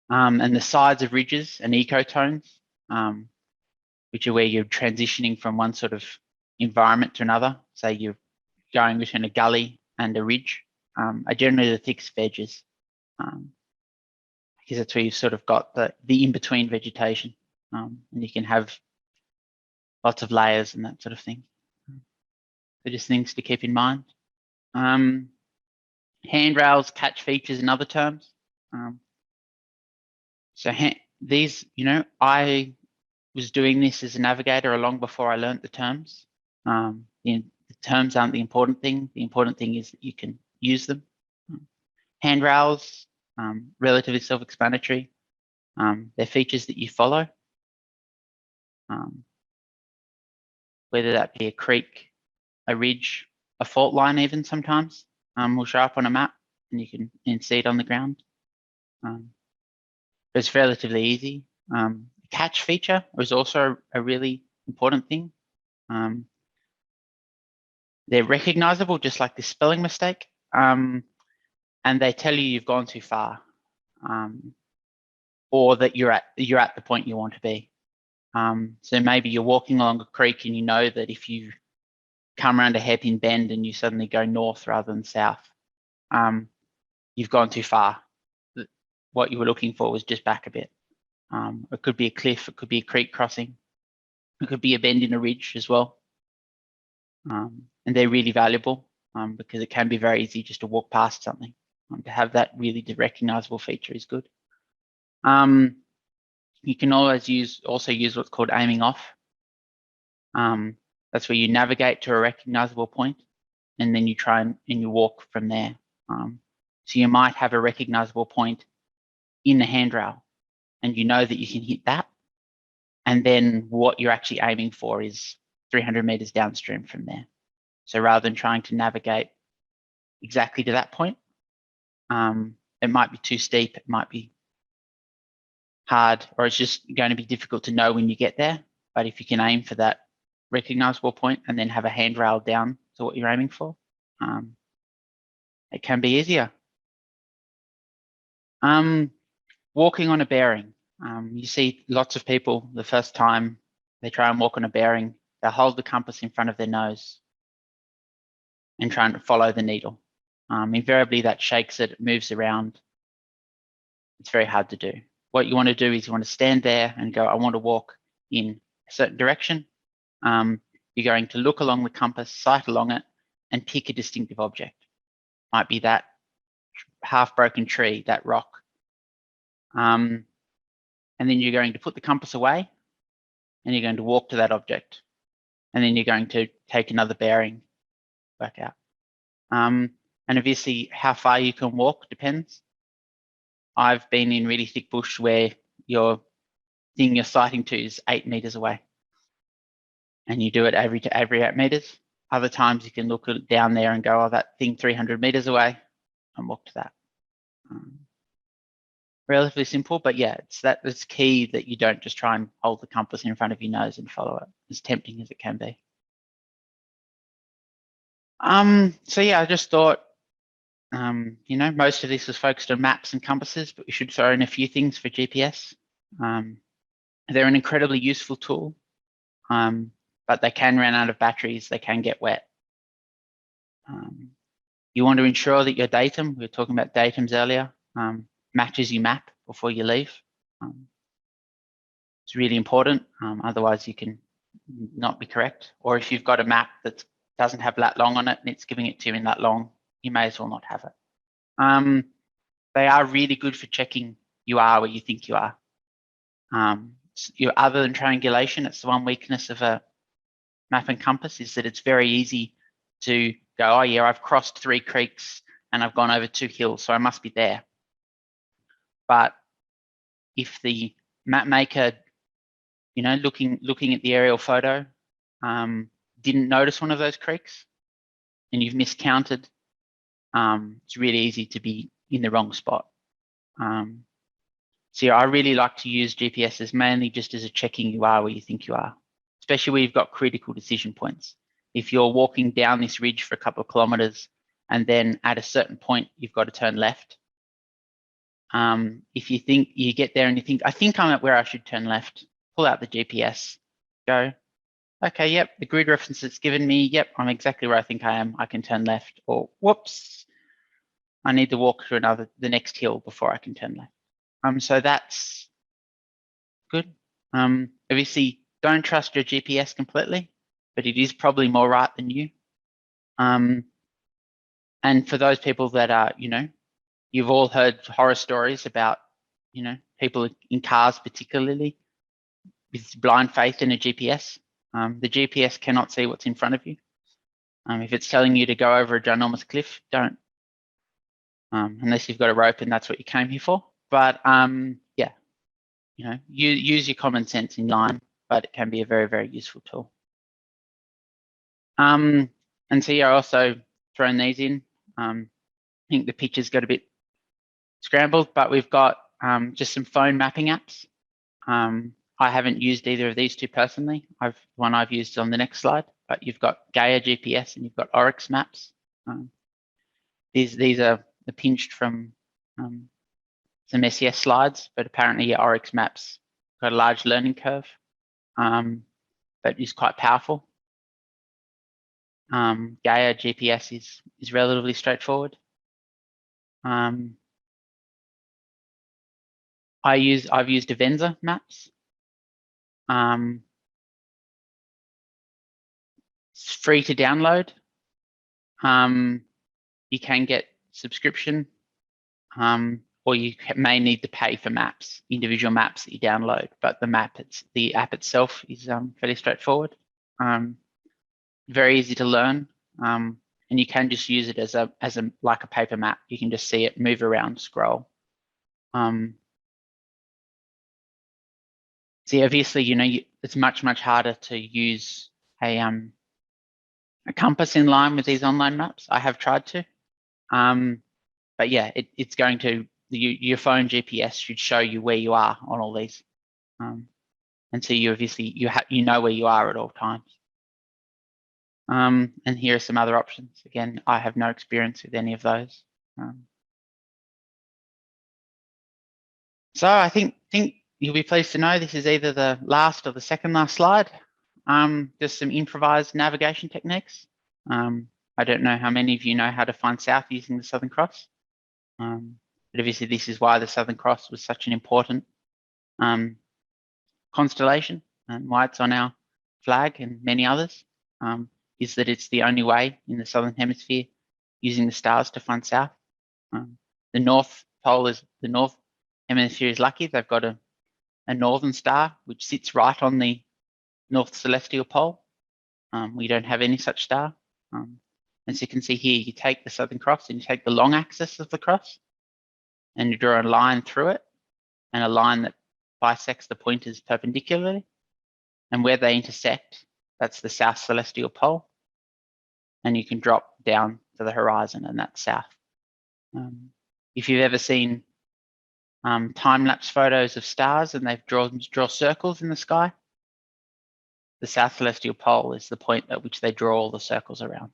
And the sides of ridges and ecotones, which are where you're transitioning from one sort of environment to another. Say you're going between a gully and a ridge, are generally the thickest veggies, because that's where you've sort of got the in-between vegetation, and you can have lots of layers and that sort of thing. So just things to keep in mind. Handrails, catch features, and other terms. So these, you know, I was doing this as a navigator long before I learned the terms. The terms aren't the important thing. The important thing is that you can use them. Handrails, relatively self-explanatory. They're features that you follow. Whether that be a creek, a ridge, a fault line even sometimes will show up on a map and you can see it on the ground. It's relatively easy. Catch feature is also a really important thing. They're recognizable, just like this spelling mistake, and they tell you you've gone too far, or that you're at the point you want to be. So maybe you're walking along a creek and you know that if you come around a hairpin bend and you suddenly go north rather than south, you've gone too far. What you were looking for was just back a bit. It could be a cliff, it could be a creek crossing, it could be a bend in a ridge as well. And they're really valuable because it can be very easy just to walk past something. To have that really recognizable feature is good. You can also use what's called aiming off. That's where you navigate to a recognizable point and then you try and you walk from there. So you might have a recognizable point in the handrail and you know that you can hit that. And then what you're actually aiming for is 300 meters downstream from there. So rather than trying to navigate exactly to that point, it might be too steep, it might be hard, or it's just going to be difficult to know when you get there. But if you can aim for that recognizable point and then have a handrail down to what you're aiming for, it can be easier. Walking on a bearing. You see lots of people, the first time they try and walk on a bearing, they hold the compass in front of their nose and try and follow the needle. Invariably that shakes it, moves around. It's very hard to do. What you want to do is you want to stand there and go, I want to walk in a certain direction. You're going to look along the compass, sight along it, and pick a distinctive object. Might be that half-broken tree, that rock. And then you're going to put the compass away, and you're going to walk to that object. And then you're going to take another bearing, back out. And obviously, how far you can walk depends. I've been in really thick bush where your thing you're sighting to is 8 meters away, and you do it every 8 meters. Other times you can look down there and go, oh, that thing 300 meters away, and walk to that. Relatively simple, but yeah, it's key that you don't just try and hold the compass in front of your nose and follow it, as tempting as it can be. So yeah, I just thought, you know, most of this was focused on maps and compasses, but we should throw in a few things for GPS. They're an incredibly useful tool, but they can run out of batteries, they can get wet. You want to ensure that your datum, we were talking about datums earlier, matches your map before you leave. It's really important, otherwise you can not be correct. Or if you've got a map that doesn't have lat long on it and it's giving it to you in lat long, you may as well not have it. They are really good for checking you are where you think you are. Other than triangulation, it's the one weakness of a map and compass is that it's very easy to go, oh yeah, I've crossed 3 creeks and I've gone over 2 hills, so I must be there. But if the map maker, you know, looking at the aerial photo, didn't notice one of those creeks and you've miscounted, it's really easy to be in the wrong spot. So yeah, I really like to use GPSs mainly just as a checking you are where you think you are, especially where you've got critical decision points. If you're walking down this ridge for a couple of kilometers and then at a certain point, you've got to turn left. If you think you get there and you think, I think I'm at where I should turn left, pull out the GPS, go, okay, yep, the grid reference it's given me, yep, I'm exactly where I think I am, I can turn left, or whoops, I need to walk through the next hill before I can turn left. So that's good. Obviously, don't trust your GPS completely, but it is probably more right than you. And for those people that are, you know, you've all heard horror stories about, you know, people in cars particularly with blind faith in a GPS. The GPS cannot see what's in front of you. If it's telling you to go over a ginormous cliff, don't. Unless you've got a rope and that's what you came here for. But yeah, you know, use your common sense in line, but it can be a very, very useful tool. And so yeah, I also thrown these in. I think the pictures got a bit scrambled, but we've got just some phone mapping apps. I haven't used either of these two personally. One I've used on the next slide, but you've got Gaia GPS and you've got Oryx Maps. These are pinched from some SES slides, but apparently your Oryx Maps got a large learning curve, but is quite powerful. Gaia GPS is relatively straightforward. I've used Avenza Maps. It's free to download. You can get subscription, or you may need to pay for maps, individual maps that you download. But the app itself is fairly straightforward. Very easy to learn, and you can just use it as like a paper map. You can just see it, move around, scroll. See, obviously, you know, it's much harder to use a compass in line with these online maps. I have tried to, but yeah, it's going to your phone GPS should show you where you are on all these, and so you obviously you know where you are at all times. And here are some other options. Again, I have no experience with any of those. So I think you'll be pleased to know this is either the last or the second last slide. Just some improvised navigation techniques. I don't know how many of you know how to find south using the Southern Cross. But obviously this is why the Southern Cross was such an important constellation and why it's on our flag and many others, is that it's the only way in the Southern Hemisphere using the stars to find south. The North Pole is, the North Hemisphere is lucky. They've got a northern star which sits right on the North Celestial Pole. We don't have any such star. As you can see here, you take the Southern Cross and you take the long axis of the cross and you draw a line through it, and a line that bisects the pointers perpendicularly. And where they intersect, that's the South Celestial Pole. And you can drop down to the horizon, and that's south. If you've ever seen time-lapse photos of stars and they've draw circles in the sky, the South Celestial Pole is the point at which they draw all the circles around.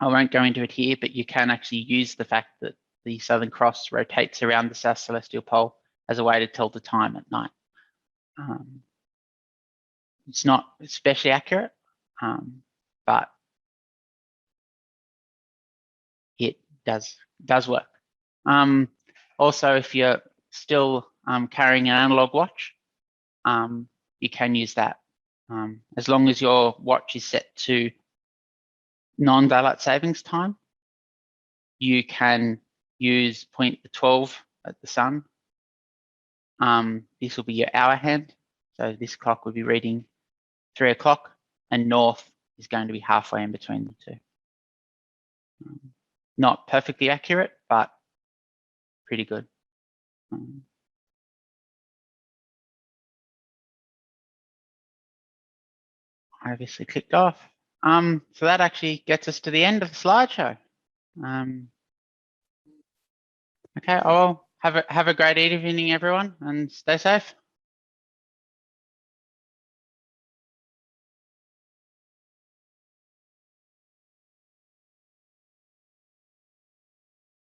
I won't go into it here, but you can actually use the fact that the Southern Cross rotates around the South Celestial Pole as a way to tell the time at night. It's not especially accurate, but it does work. Also, if you're still carrying an analog watch, you can use that. As long as your watch is set to non-daylight savings time, you can use 12 at the sun. This will be your hour hand. So this clock will be reading 3 o'clock, and north is going to be halfway in between the two. Not perfectly accurate, but pretty good. I obviously clicked off. So that actually gets us to the end of the slideshow. Okay, well, have a great evening, everyone, and stay safe.